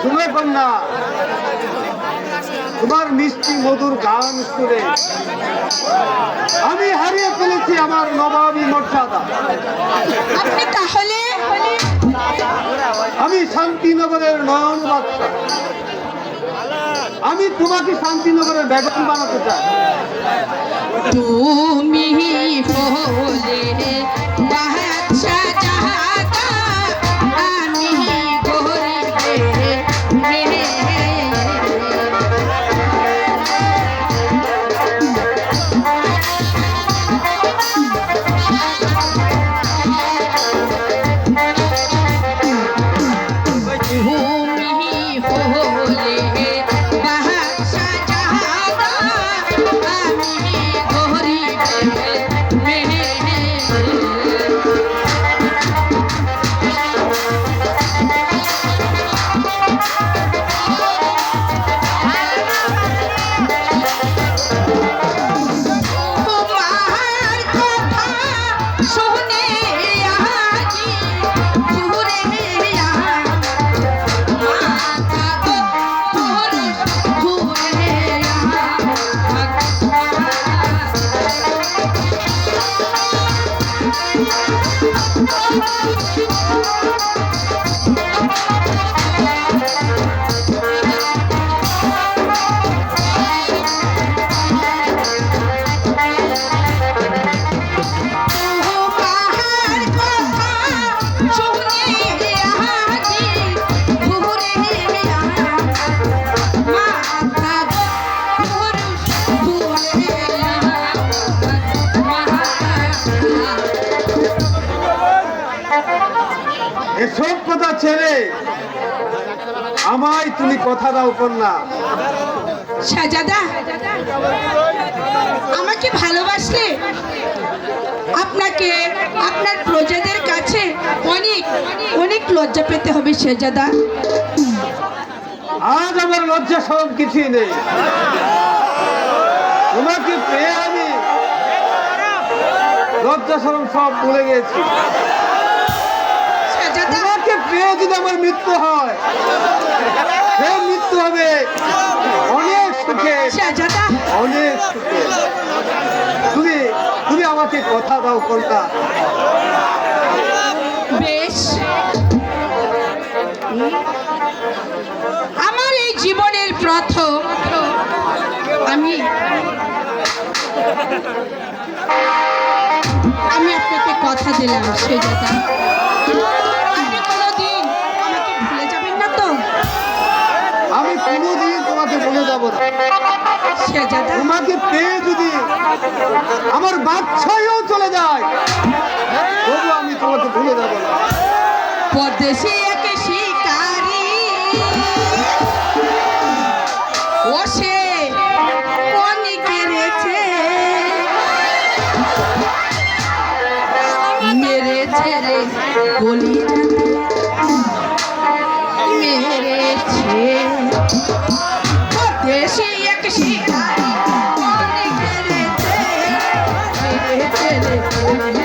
শুনে কন্যা, তোমার মিষ্টি মধুর গান শুনে আমি হারিয়ে ফেলেছি আমার নবাবী মর্যাদা। আপনি তাহলে? আমি শান্তিনগরের নয়ন বাদশা। আমি তোমাকে শান্তিনগরের বেগম বানাতে চাই। তুমি হলে বাদশা জাহাতা, আমি গরিবের মেয়ে। এসব কথা ছেড়ে আমায় তুমি কথা দাও কন্যা। শাহজাদা, আমাকে ভালোবাসলে আপনাকে আপনার প্রজাদের কাছে অনেক অনেক লজ্জা পেতে হবে শাহজাদা। আজ আমার লজ্জা সব কিছুই নেই। তোমাকে পেয়ে আমি লজ্জা সরম সব ভুলে গেছি। তোমাকে পেয়ে যদি আমার মৃত্যু হয়, সে মৃত্যু হবে অনেক সুখে, অনেক সুখে। তুমি তুমি আমাকে কথা দাও কন্যা। বেশ, আমার এই জীবনের প্রথম আমি আপনাকে কথা দিলাম শাহজাদা, আপনি কোনোদিন আমাকে ভুলে যাবেন না তো? আমি কোনোদিন তোমাকে ভুলে যাবো না শাহজাদা। তোমাকে পেয়ে যদি আমার বাচ্চাও চলে যায়, তবু আমি তোমাকে ভুলে যাবো না। পরদেশে এক শিকারি ও সে অনেক গেড়েছে, মেরেছে রে গলি মেরেছে। পরদেশে এক শিকারি অনেক গেড়েছে, মেরেছে রে গলি